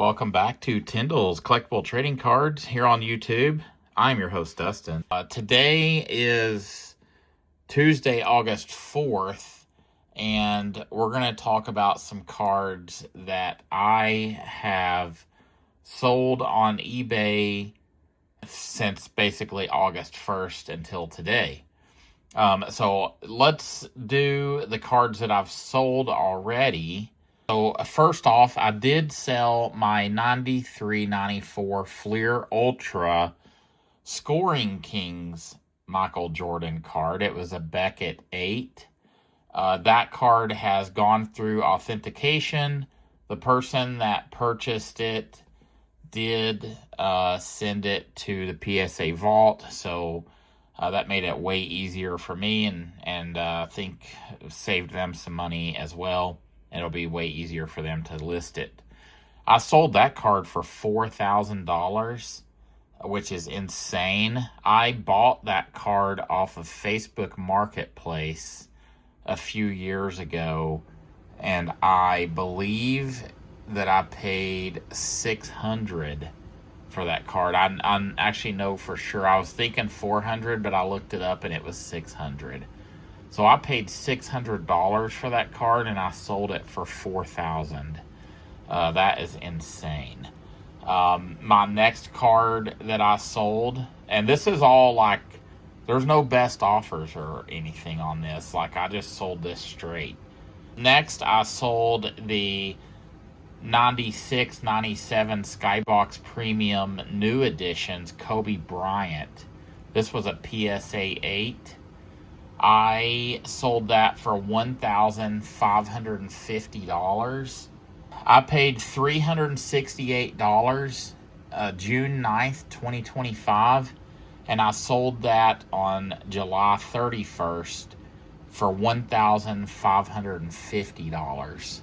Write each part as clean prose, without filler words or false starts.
Welcome back to Tindells Collectible Trading Cards here on YouTube. I'm your host, Dustin. Today is Tuesday, August 4th, and we're going to talk about some cards that I have sold on eBay since basically August 1st until today. So let's do the cards that I've sold already. So first off, I did sell my 93-94 Fleer Ultra Scoring Kings Michael Jordan card. It was a Beckett 8. That card has gone through authentication. The person that purchased it did send it to the PSA vault, so that made it way easier for me, and I think saved them some money as well. It'll be way easier for them to list it. I sold that card for $4,000, which is insane. I bought that card off of Facebook Marketplace a few years ago, and I believe that I paid $600 for that card. I actually know for sure. I was thinking $400, but I looked it up and it was $600. So I paid $600 for that card, and I sold it for $4,000. That is insane. My next card that I sold, and this is all like, there's no best offers or anything on this. Like, I just sold this straight. Next, I sold the 96-97 Skybox Premium New Editions Kobe Bryant. This was a PSA 8. I sold that for $1,550. I paid $368 June 9th, 2025, and I sold that on July 31st for $1,550.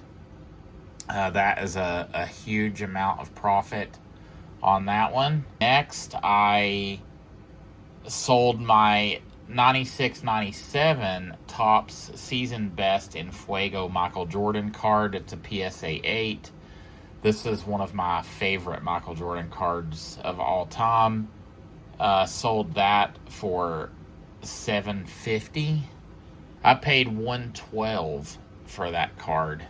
That is a huge amount of profit on that one. Next, I sold my 96-97 Topps Season Best in Fuego Michael Jordan card. It's a PSA 8. This is one of my favorite Michael Jordan cards of all time. Sold that for $750. I paid $112 for that card,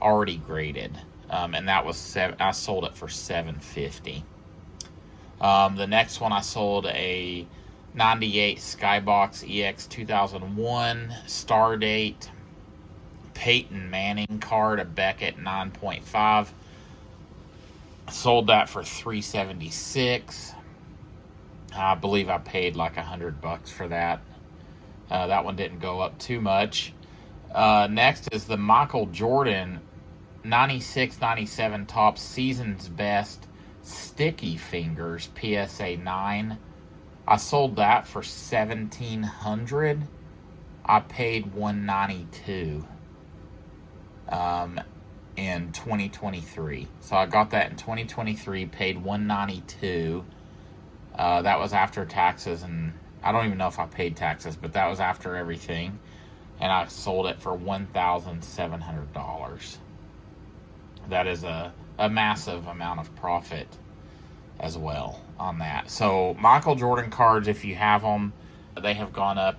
already graded, and that was I sold it for $750. The next one, I sold a 98 Skybox EX 2001 Star Date Peyton Manning card, a Beckett 9.5. Sold that for $376. I believe I paid like $100 for that. That one didn't go up too much. Next is the Michael Jordan 96-97 Topps Season's Best Sticky Fingers PSA 9. I sold that for $1,700. I paid $192 in 2023. So I got that in 2023, paid $192. That was after taxes, and I don't even know if I paid taxes, but that was after everything. And I sold it for $1,700. That is a massive amount of profit as well on that. So Michael Jordan cards, if you have them, they have gone up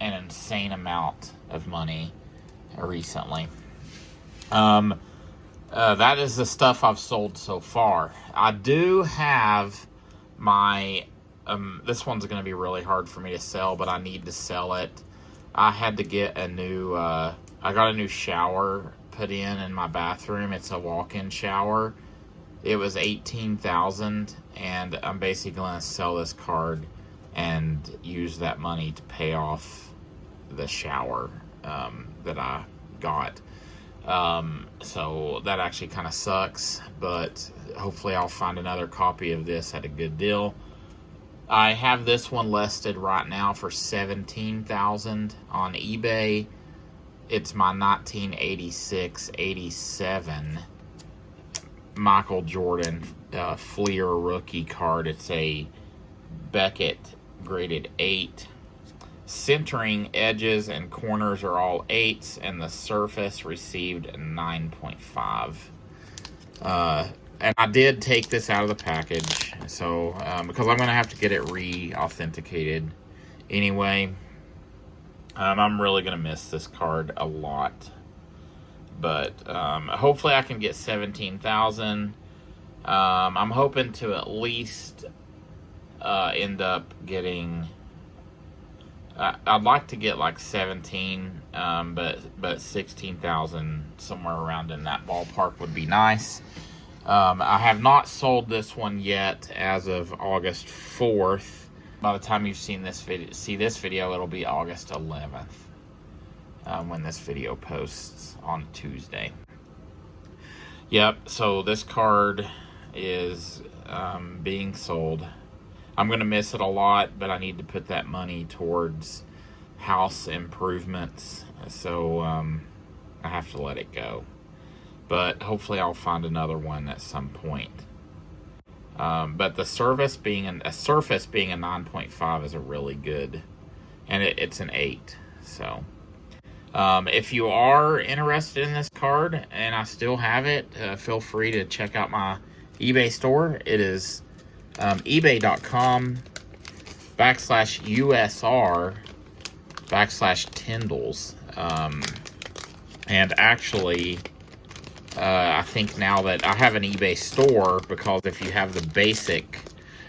an insane amount of money recently. That is the stuff I've sold so far. I do have my this one's going to be really hard for me to sell, but I need to sell it. I had to get a new I got a new shower put in my bathroom. It's a walk-in shower. It was $18,000, and I'm basically going to sell this card and use that money to pay off the shower that I got. So that actually kind of sucks, but hopefully I'll find another copy of this at a good deal. I have this one listed right now for $17,000 on eBay. It's my 1986-87 Michael Jordan Fleer rookie card. It's a Beckett graded 8. Centering edges and corners are all 8s, and the surface received a 9.5. and I did take this out of the package, so because I'm going to have to get it re-authenticated anyway. I'm really going to miss this card a lot. But hopefully I can get 17,000. I'm hoping to at least end up getting... I'd like to get like 17, but 16,000, somewhere around in that ballpark would be nice. I have not sold this one yet as of August 4th. By the time you've seen this video, it'll be August 11th when this video posts on Tuesday. Yep, so this card is being sold. I'm going to miss it a lot, but I need to put that money towards house improvements, so I have to let it go. But hopefully I'll find another one at some point. But the surface being a 9.5 is a really good, and it's an 8. So if you are interested in this card and I still have it, feel free to check out my eBay store. It is ebay.com/USR/Tindells. And actually, I think now that I have an eBay store, because if you have the basic,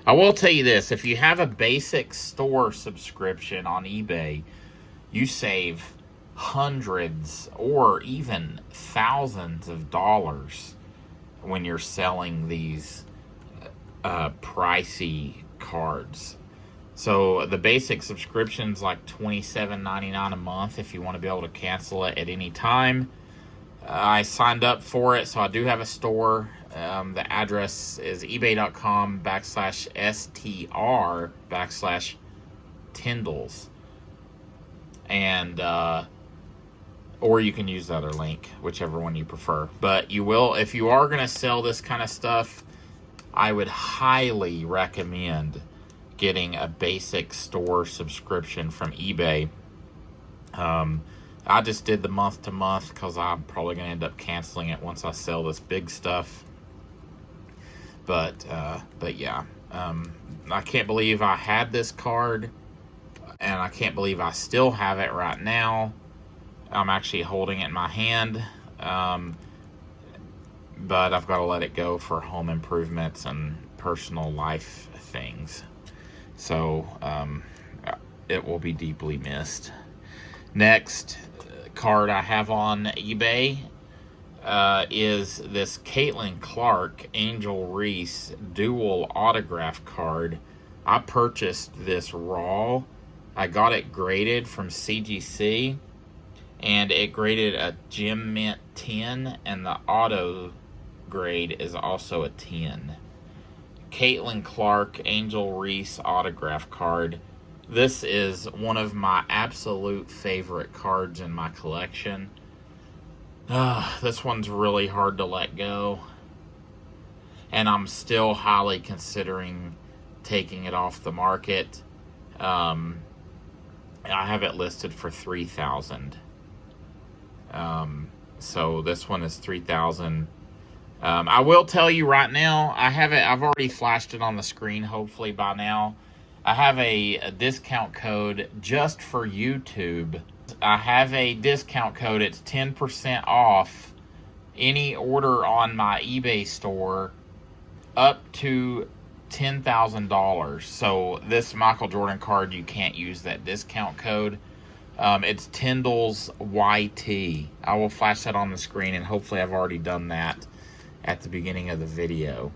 I will tell you this, if you have a basic store subscription on eBay, you save hundreds or even thousands of dollars when you're selling these pricey cards. So the basic subscription's like $27.99 a month if you want to be able to cancel it at any time. I signed up for it, so I do have a store. The address is ebay.com/str/Tindells. And or you can use the other link, whichever one you prefer. But you will, if you are going to sell this kind of stuff, I would highly recommend getting a basic store subscription from eBay. I just did the month to month because I'm probably going to end up canceling it once I sell this big stuff. But yeah, I can't believe I had this card, and I can't believe I still have it right now. I'm actually holding it in my hand, but I've got to let it go for home improvements and personal life things. So it will be deeply missed. Next card I have on eBay is this Caitlin Clark Angel Reese dual autograph card. I purchased this raw. I got it graded from CGC, and it graded a Gem Mint 10, and the auto grade is also a 10. Caitlin Clark Angel Reese autograph card. This is one of my absolute favorite cards in my collection. This one's really hard to let go, and I'm still highly considering taking it off the market. I have it listed for $3,000. So this one is $3,000. I will tell you right now, I've already flashed it on the screen, hopefully by now. I have a discount code just for YouTube. I have a discount code. It's 10% off any order on my eBay store up to $10,000. So this Michael Jordan card, you can't use that discount code. It's Tindells YT. I will flash that on the screen, and hopefully I've already done that at the beginning of the video.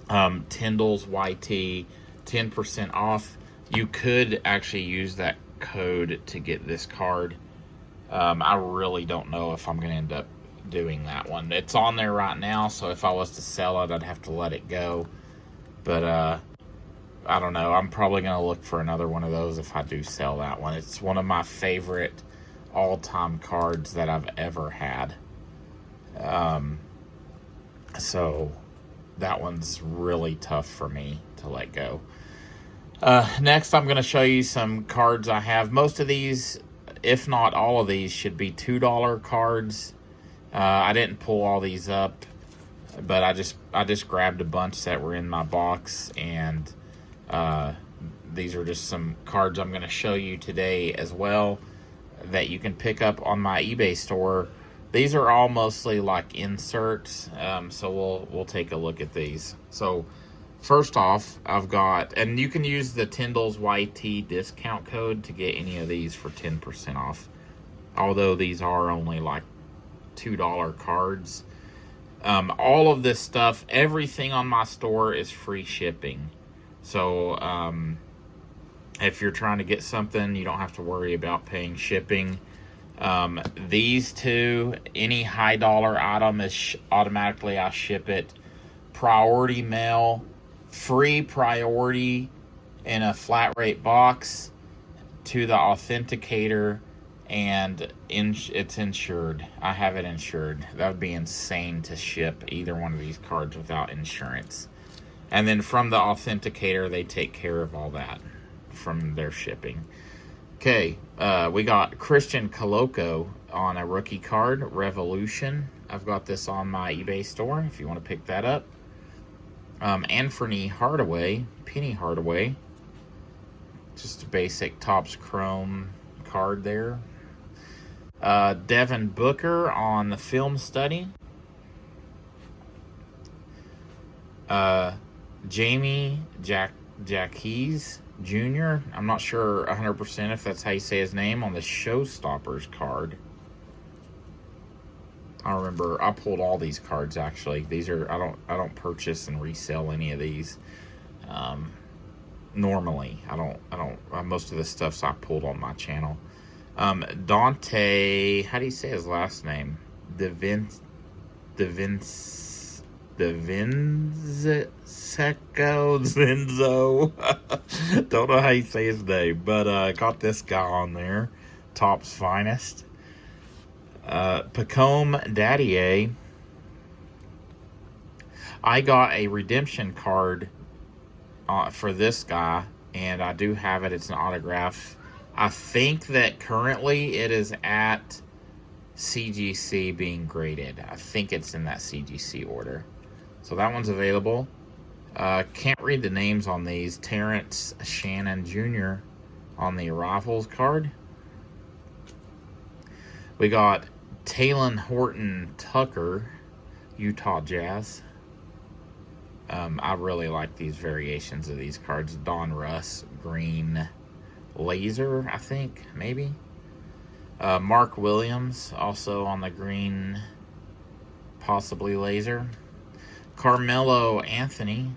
Tindells YT, 10% off. You could actually use that code to get this card. I really don't know if I'm going to end up doing that one. It's on there right now, so if I was to sell it, I'd have to let it go. But I don't know. I'm probably going to look for another one of those if I do sell that one. It's one of my favorite all-time cards that I've ever had. So that one's really tough for me to let go. Next, I'm going to show you some cards I have. Most of these, if not all of these, should be $2 cards. I didn't pull all these up but I just grabbed a bunch that were in my box, and these are just some cards I'm going to show you today as well that you can pick up on my eBay store. These are all mostly like inserts, so we'll take a look at these. So first off, I've got, and you can use the Tindells YT discount code to get any of these for 10% off. Although these are only like $2 cards. All of this stuff, everything on my store is free shipping. So if you're trying to get something, you don't have to worry about paying shipping. These two, any high dollar item is automatically I ship it. Priority mail, free priority in a flat rate box to the authenticator, and it's insured. I have it insured. That would be insane to ship either one of these cards without insurance. And then from the authenticator, they take care of all that from their shipping. Okay, we got Christian Coloco on a rookie card, Revolution. I've got this on my eBay store if you want to pick that up. Anthony Hardaway, Penny Hardaway. Just a basic Topps Chrome card there. Devin Booker on the film study. Jamie Jacques Jr. I'm not sure 100% if that's how you say his name, on the Showstoppers card. I remember I pulled all these cards actually. These are I don't purchase and resell any of these. Normally, I don't. Most of the stuff's I pulled on my channel. Dante, how do you say his last name? Zenzo. Don't know how you say his name, but got this guy on there. Topps finest. Pacome Daddier. I got a redemption card for this guy, and I do have it. It's an autograph. I think that currently it is at CGC being graded. I think it's in that CGC order. So that one's available. Can't read the names on these. Terrence Shannon Jr. on the Arrivals card. We got Talon Horton Tucker, Utah Jazz. I really like these variations of these cards. Don Russ, green laser, I think, maybe. Mark Williams, also on the green, possibly laser. Carmelo Anthony.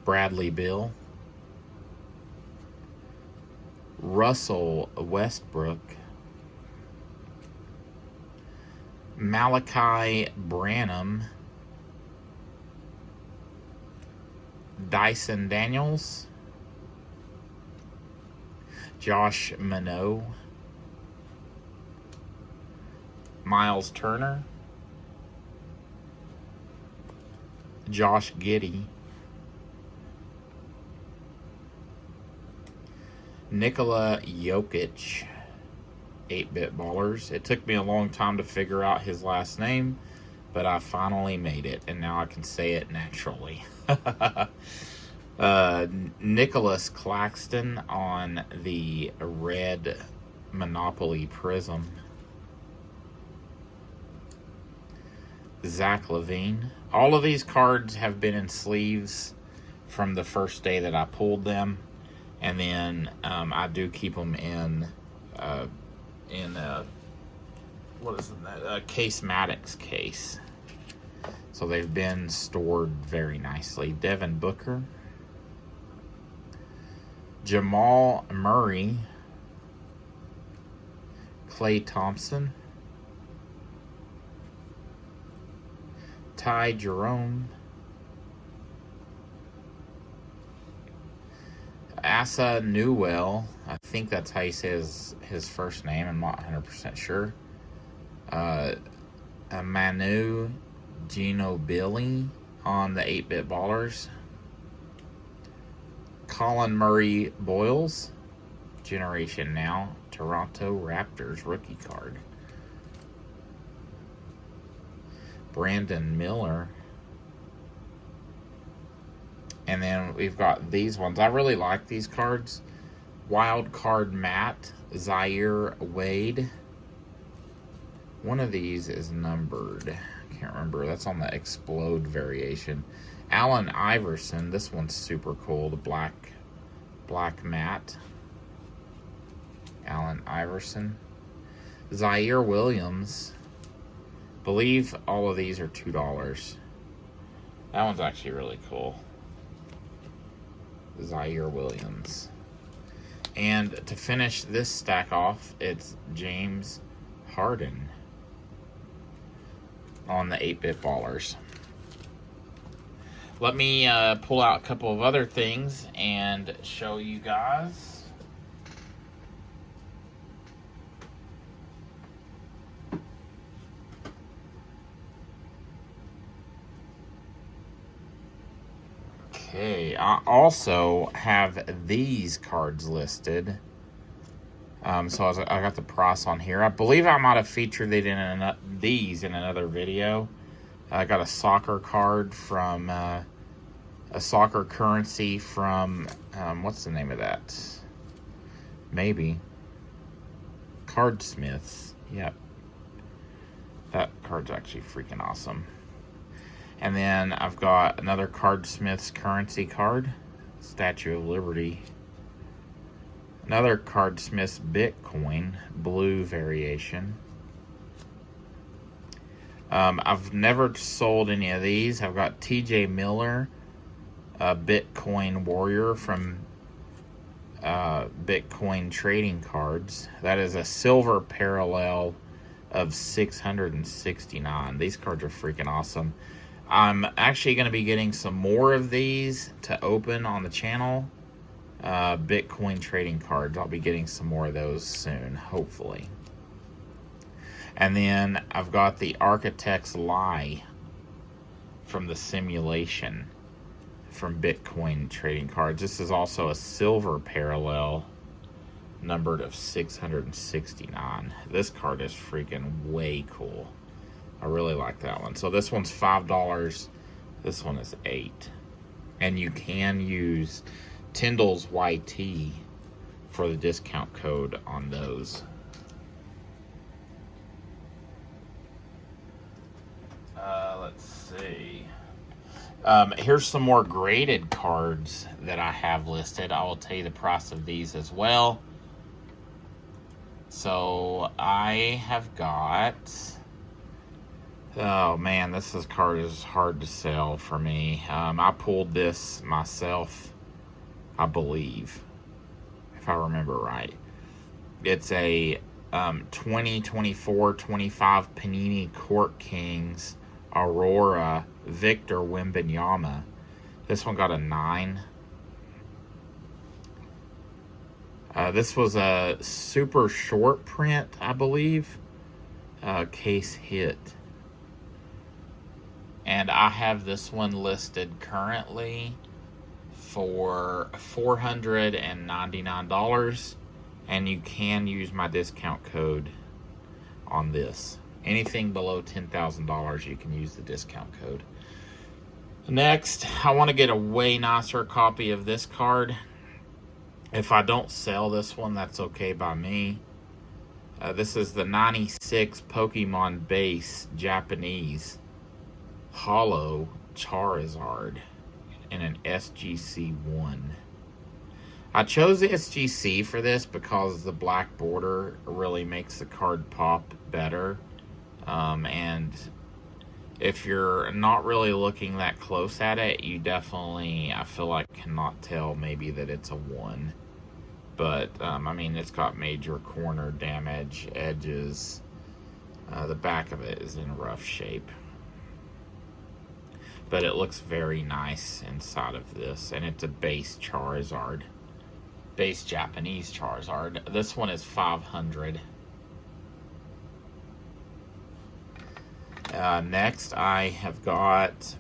Bradley Bill. Russell Westbrook. Malachi Branham. Dyson Daniels. Josh Minot. Miles Turner. Josh Giddey. Nikola Jokic. 8-bit ballers. It took me a long time to figure out his last name, but I finally made it, and now I can say it naturally. Nicholas Claxton on the red Monopoly Prism. Zach LaVine. All of these cards have been in sleeves from the first day that I pulled them, and then I do keep them in what is that? A Case-Matics case. So they've been stored very nicely. Devin Booker. Jamal Murray. Klay Thompson. Ty Jerome. Asa Newell. I think that's how you say his first name. I'm not 100% sure. Manu Ginobili on the 8-bit ballers. Colin Murray Boyles. Generation Now. Toronto Raptors rookie card. Brandon Miller. And then we've got these ones. I really like these cards. Wild Card Matt, Zaire Wade. One of these is numbered. I can't remember. That's on the Explode variation. Allen Iverson. This one's super cool. The black matte. Allen Iverson. Zaire Williams. Believe all of these are $2. That one's actually really cool. Zaire Williams. And to finish this stack off, it's James Harden on the 8-bit ballers. Let me pull out a couple of other things and show you guys. Okay, I also have these cards listed. So I got the price on here. I believe I might have featured it in these in another video. I got a soccer card from a soccer currency from what's the name of that? Maybe Cardsmiths. Yep, that card's actually freaking awesome. And then I've got another Cardsmiths currency card, Statue of Liberty. Another Cardsmiths Bitcoin, blue variation. I've never sold any of these. I've got TJ Miller, a Bitcoin Warrior from Bitcoin Trading Cards. That is a silver parallel of 669. These cards are freaking awesome. I'm actually going to be getting some more of these to open on the channel. Bitcoin trading cards. I'll be getting some more of those soon, hopefully. And then I've got the Architect's Lie from the Simulation from Bitcoin trading cards. This is also a silver parallel numbered of 669. This card is freaking way cool. I really like that one. So this one's $5. This one is $8. And you can use Tindells YT for the discount code on those. Let's see. Here's some more graded cards that I have listed. I will tell you the price of these as well. So I have got... Oh man, this card is hard to sell for me. I pulled this myself, I believe, if I remember right. It's a 2024-25 Panini Court Kings Aurora Victor Wembanyama. This one got a 9. This was a super short print, I believe. Case hit. And I have this one listed currently for $499. And you can use my discount code on this. Anything below $10,000, you can use the discount code. Next, I want to get a way nicer copy of this card. If I don't sell this one, that's okay by me. This is the 96 Pokemon base Japanese Hollow Charizard in an SGC1. I chose the SGC for this because the black border really makes the card pop better. And if you're not really looking that close at it, you definitely, I feel like, cannot tell maybe that it's a 1. But, I mean, it's got major corner damage, edges. The back of it is in rough shape. But it looks very nice inside of this. And it's a base Charizard. Base Japanese Charizard. This one is $500. Next, I have got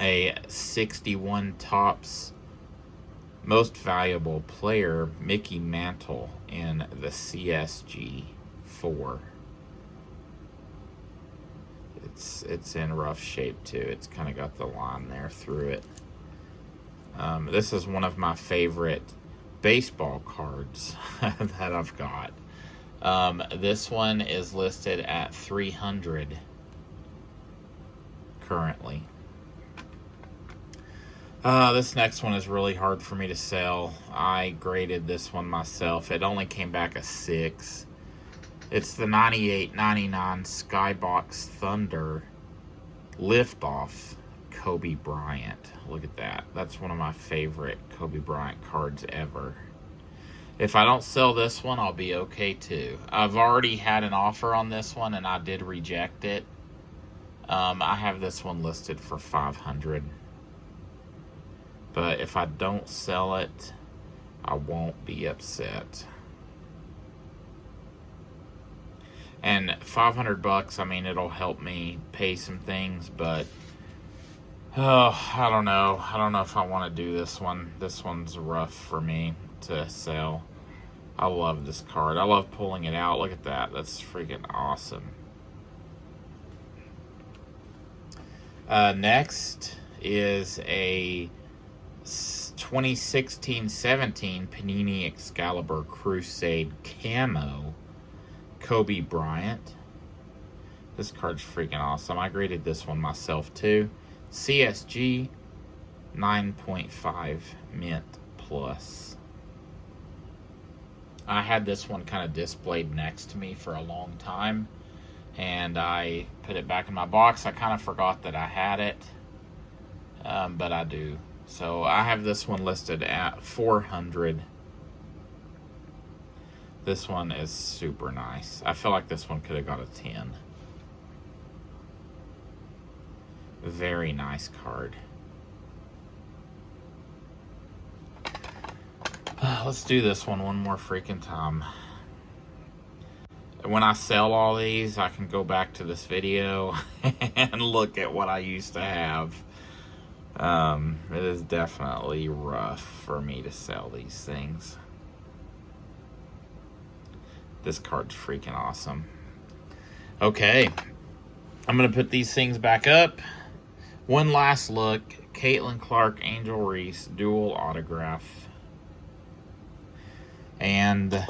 a 61 Topps Most Valuable Player Mickey Mantle in the CSG 4. It's it's in rough shape too. It's kind of got the line there through it. This is one of my favorite baseball cards that I've got. This one is listed at $300 currently. This next one is really hard for me to sell. I graded this one myself. It only came back a 6. It's the 98.99 Skybox Thunder Liftoff Kobe Bryant. Look at that. That's one of my favorite Kobe Bryant cards ever. If I don't sell this one, I'll be okay too. I've already had an offer on this one and I did reject it. I have this one listed for $500. But if I don't sell it, I won't be upset. And $500, I mean, it'll help me pay some things, but I don't know. I don't know if I want to do this one. This one's rough for me to sell. I love this card. I love pulling it out. Look at that. That's freaking awesome. Next is a 2016-17 Panini Excalibur Crusade Camo Kobe Bryant. This card's freaking awesome. I graded this one myself too. CSG 9.5 mint plus. I had this one kind of displayed next to me for a long time, and I put it back in my box. I kind of forgot that I had it, but I do. So I have this one listed at $400. This one is super nice. I feel like this one could have got a 10. Very nice card. Let's do this one more freaking time. When I sell all these, I can go back to this video and look at what I used to have. It is definitely rough for me to sell these things. This card's freaking awesome. Okay, I'm going to put these things back up. One last look. Caitlin Clark, Angel Reese, dual autograph. And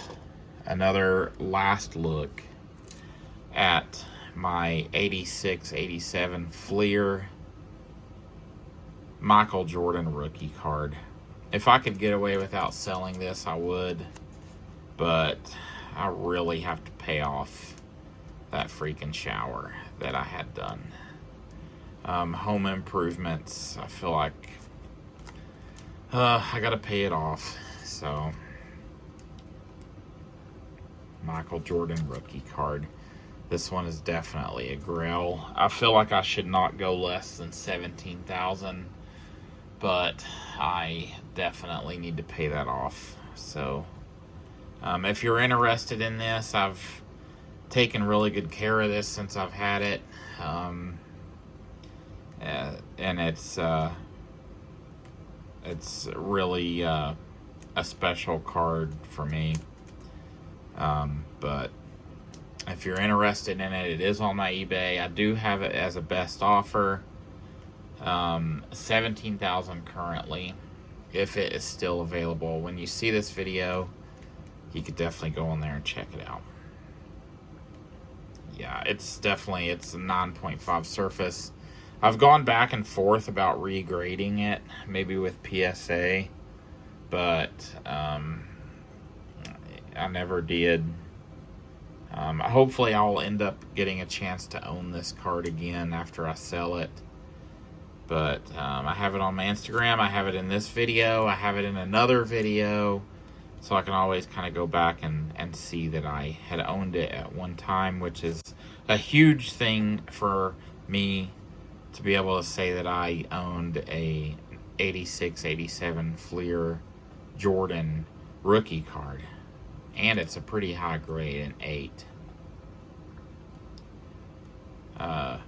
another last look at my 86-87 Fleer Michael Jordan rookie card. If I could get away without selling this, I would. But I really have to pay off that freaking shower that I had done. Home improvements, I feel like I gotta pay it off. So, Michael Jordan rookie card. This one is definitely a grail. I feel like I should not go less than $17,000, but I definitely need to pay that off. So, if you're interested in this, I've taken really good care of this since I've had it. And it's really a special card for me. But if you're interested in it, it is on my eBay. I do have it as a best offer. $17,000 currently, if it is still available. When you see this video, you could definitely go on there and check it out. Yeah, it's a 9.5 surface. I've gone back and forth about regrading it, maybe with PSA, but I never did. Hopefully I'll end up getting a chance to own this card again after I sell it. But I have it on my Instagram. I have it in this video. I have it in another video. So I can always kind of go back and see that I had owned it at one time, which is a huge thing for me to be able to say that I owned a 86-87 Fleer Jordan rookie card. And it's a pretty high grade, an 8. Yeah,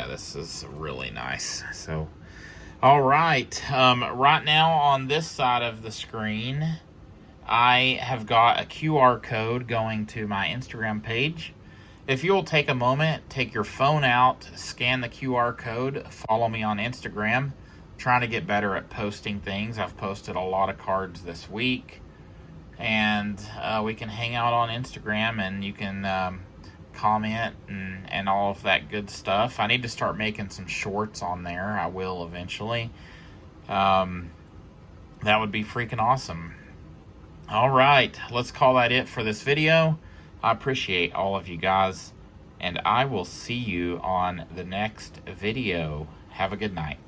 this is really nice. So, all right. Right now on this side of the screen, I have got a QR code going to my Instagram page. If you'll take a moment, take your phone out, scan the QR code, follow me on Instagram. I'm trying to get better at posting things. I've posted a lot of cards this week, and we can hang out on Instagram, and you can comment and all of that good stuff. I need to start making some shorts on there. I will eventually. That would be freaking awesome. All right, let's call that it for this video. I appreciate all of you guys, and I will see you on the next video. Have a good night.